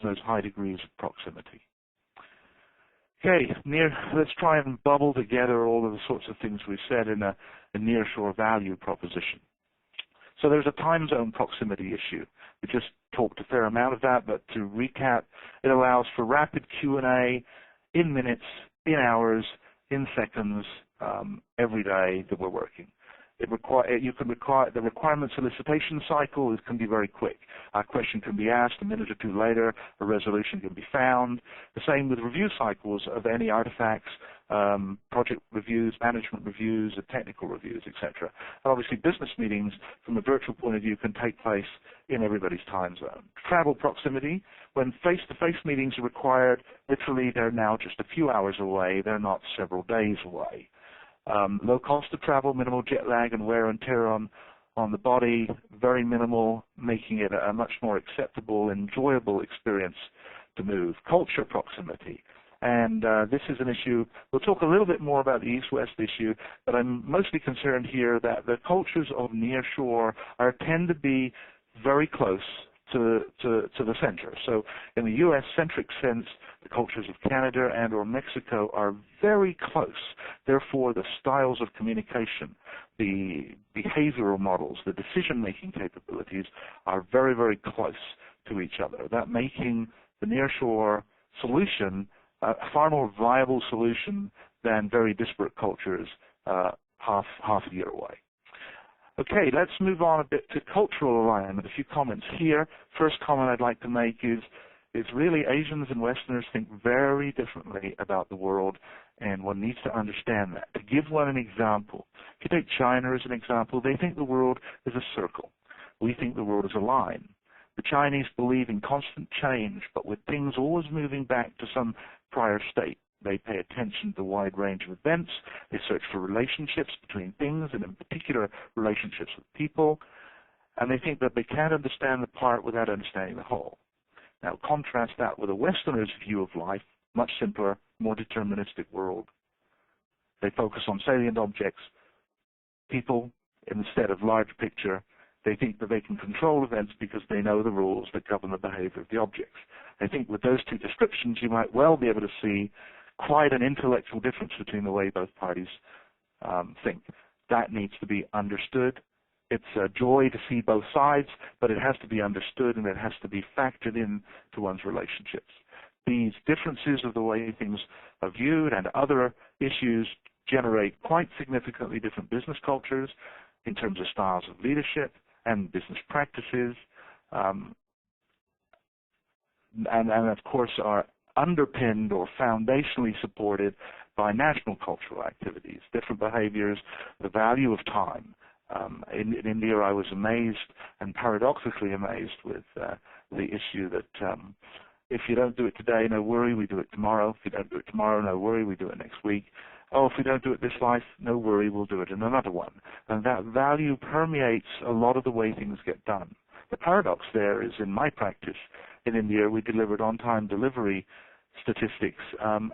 those high degrees of proximity. Okay, let's try and bubble together all of the sorts of things we've said in a nearshore value proposition. So there's a time zone proximity issue. We just talked a fair amount of that, but to recap, it allows for rapid Q&A in minutes, in hours, in seconds, every day that we're working. The requirement solicitation cycle can be very quick. A question can be asked a minute or two later, a resolution can be found. The same with review cycles of any artifacts, project reviews, management reviews, technical reviews, etc. And obviously business meetings from a virtual point of view can take place in everybody's time zone. Travel proximity, when face-to-face meetings are required, literally they're now just a few hours away, they're not several days away. Low cost of travel, minimal jet lag and wear and tear on the body, very minimal, making it a much more acceptable, enjoyable experience to move. Culture proximity, and this is an issue, we'll talk a little bit more about the East-West issue, but I'm mostly concerned here that the cultures of nearshore tend to be very close to the center. So in the U.S.-centric sense, the cultures of Canada and or Mexico are very close. Therefore, the styles of communication, the behavioral models, the decision-making capabilities are very, very close to each other. That making the nearshore solution a far more viable solution than very disparate cultures half a year away. Okay, let's move on a bit to cultural alignment. A few comments here. First comment I'd like to make is really Asians and Westerners think very differently about the world, and one needs to understand that. To give one an example, if you take China as an example, they think the world is a circle. We think the world is a line. The Chinese believe in constant change, but with things always moving back to some prior state. They pay attention to a wide range of events. They search for relationships between things, and in particular, relationships with people. And they think that they can't understand the part without understanding the whole. Now, contrast that with a Westerner's view of life, much simpler, more deterministic world. They focus on salient objects, people, instead of large picture. They think that they can control events because they know the rules that govern the behavior of the objects. I think with those two descriptions, you might well be able to see quite an intellectual difference between the way both parties think. That needs to be understood. It's a joy to see both sides, but it has to be understood and it has to be factored in to one's relationships. These differences of the way things are viewed and other issues generate quite significantly different business cultures in terms of styles of leadership and business practices, and of course are underpinned or foundationally supported by national cultural activities, different behaviors, the value of time. In India, I was amazed and paradoxically amazed with the issue that if you don't do it today, no worry, we do it tomorrow. If you don't do it tomorrow, no worry, we do it next week. Oh, if we don't do it this life, no worry, we'll do it in another one. And that value permeates a lot of the way things get done. The paradox there is, in my practice in India, we delivered on-time delivery statistics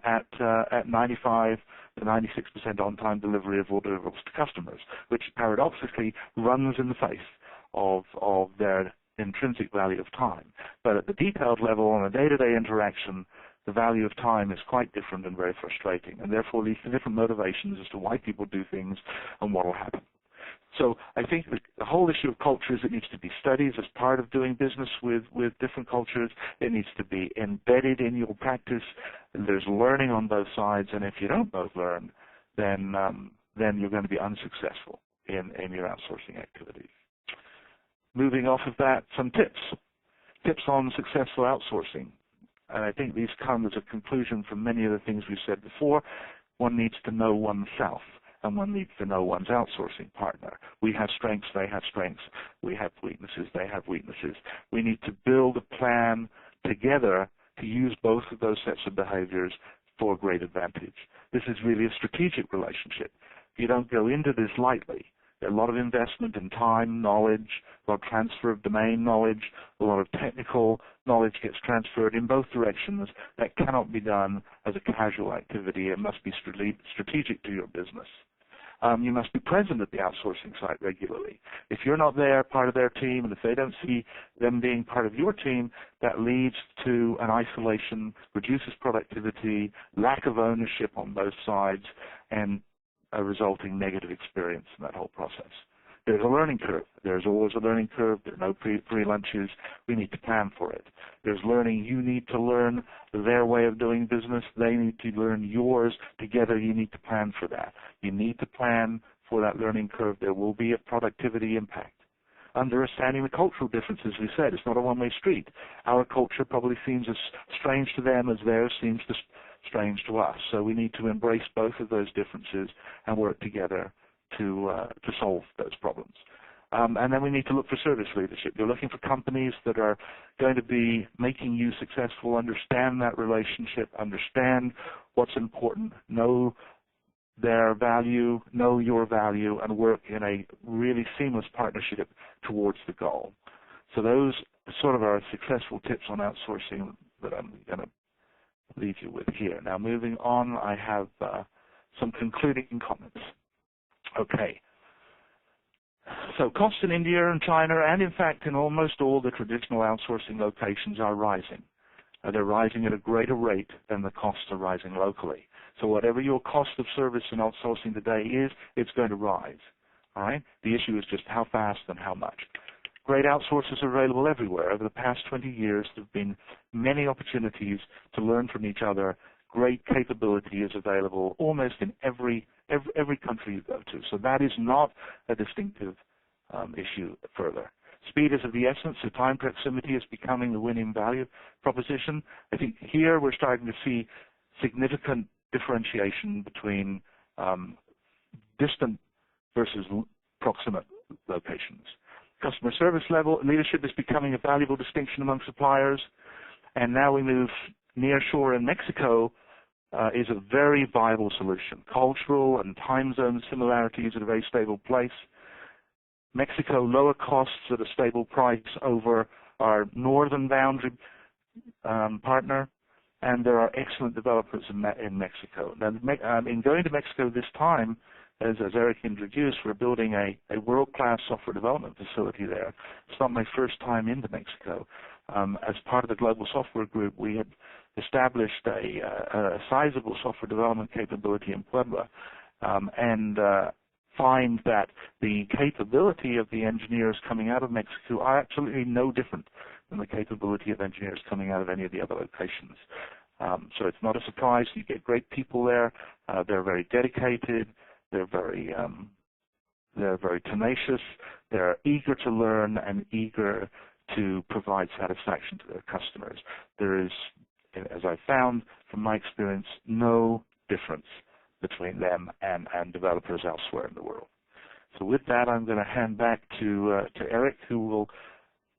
at 95 to 96% on-time delivery of all deliverables to customers, which paradoxically runs in the face of their intrinsic value of time. But at the detailed level, on a day-to-day interaction, the value of time is quite different and very frustrating, and therefore leads to different motivations as to why people do things and what will happen. So I think the whole issue of culture is it needs to be studied as part of doing business with different cultures. It needs to be embedded in your practice. There's learning on both sides, and if you don't both learn, then you're going to be unsuccessful in your outsourcing activities. Moving off of that, some tips on successful outsourcing. And I think these come as a conclusion from many of the things we've said before. One needs to know oneself, and one needs to know one's outsourcing partner. We have strengths, they have strengths. We have weaknesses, they have weaknesses. We need to build a plan together to use both of those sets of behaviors for great advantage. This is really a strategic relationship. You don't go into this lightly. There's a lot of investment in time, knowledge, a lot of transfer of domain knowledge, a lot of technical knowledge gets transferred in both directions. That cannot be done as a casual activity. It must be strategic to your business. You must be present at the outsourcing site regularly. If you're not there, part of their team, and if they don't see them being part of your team, that leads to an isolation, reduces productivity, lack of ownership on both sides, and a resulting negative experience in that whole process. There's a learning curve. There's always a learning curve. There are no free lunches. We need to plan for it. There's learning. You need to learn their way of doing business. They need to learn yours. Together, you need to plan for that. You need to plan for that learning curve. There will be a productivity impact. Understanding the cultural differences, we said, it's not a one-way street. Our culture probably seems as strange to them as theirs seems strange to us. So we need to embrace both of those differences and work together to solve those problems. And then we need to look for service leadership. You're looking for companies that are going to be making you successful, understand that relationship, understand what's important, know their value, know your value, and work in a really seamless partnership towards the goal. So those sort of are successful tips on outsourcing that I'm going to leave you with here. Now, moving on, I have some concluding comments. Okay. So costs in India and China, and in fact in almost all the traditional outsourcing locations, are rising. They're rising at a greater rate than the costs are rising locally. So whatever your cost of service in outsourcing today is, it's going to rise. All right? The issue is just how fast and how much. Great outsourcers are available everywhere. Over the past 20 years, there have been many opportunities to learn from each other. Great capability is available almost in every country you go to. So that is not a distinctive issue further. Speed is of the essence, so time proximity is becoming the winning value proposition. I think here we're starting to see significant differentiation between distant versus proximate locations. Customer service level leadership is becoming a valuable distinction among suppliers, and now we move nearshore in Mexico is a very viable solution. Cultural and time zone similarities at a very stable place. Mexico, lower costs at a stable price over our northern boundary partner, and there are excellent developers in Mexico. Now, in going to Mexico this time, as Eric introduced, we're building a world-class software development facility there. It's not my first time into Mexico. As part of the Global Software Group, we had established a sizable software development capability in Puebla, and find that the capability of the engineers coming out of Mexico are absolutely no different than the capability of engineers coming out of any of the other locations. So it's not a surprise. You get great people there. They're very dedicated. They're very tenacious. They're eager to learn and eager to provide satisfaction to their customers. There is, as I found from my experience, no difference between them and developers elsewhere in the world. So with that, I'm going to hand back to Eric, who will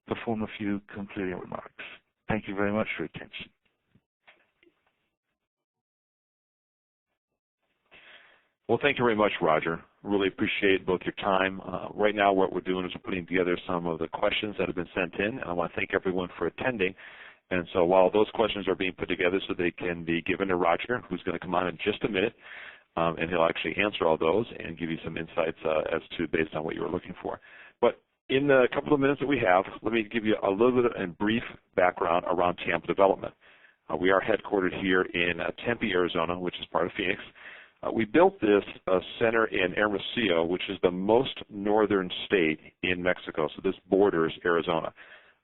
perform a few concluding remarks. Thank you very much for your attention. Well, thank you very much, Roger. Really appreciate both your time. Right now, what we're doing is we're putting together some of the questions that have been sent in, and I want to thank everyone for attending. And so while those questions are being put together so they can be given to Roger, who's going to come on in just a minute, and he'll actually answer all those and give you some insights as to based on what you were looking for. But in the couple of minutes that we have, let me give you a little bit of brief background around Tiempo development. We are headquartered here in Tempe, Arizona, which is part of Phoenix. We built this center in Hermosillo, which is the most northern state in Mexico. So this borders Arizona.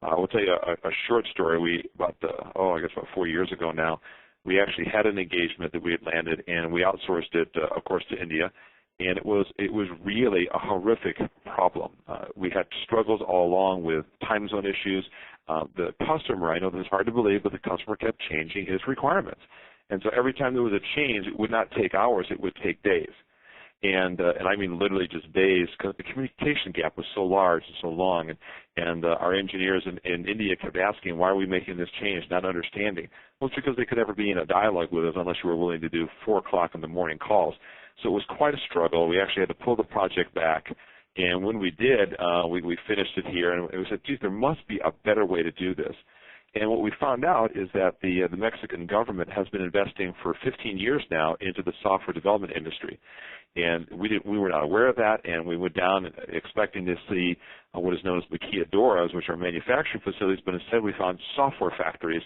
I will tell you a short story. About 4 years ago now, we actually had an engagement that we had landed, and we outsourced it, of course, to India. And it was really a horrific problem. We had struggles all along with time zone issues. The customer, I know this is hard to believe, but the customer kept changing his requirements. And so every time there was a change, it would not take hours, it would take days. And I mean literally just days, because the communication gap was so large and so long. And our engineers in India kept asking, why are we making this change, not understanding. Well, it's because they could never be in a dialogue with us unless you were willing to do 4 o'clock in the morning calls. So it was quite a struggle. We actually had to pull the project back. And when we did, we finished it here, and we said, geez, there must be a better way to do this. And what we found out is that the Mexican government has been investing for 15 years now into the software development industry. And we were not aware of that, and we went down expecting to see what is known as maquiladoras, which are manufacturing facilities, but instead we found software factories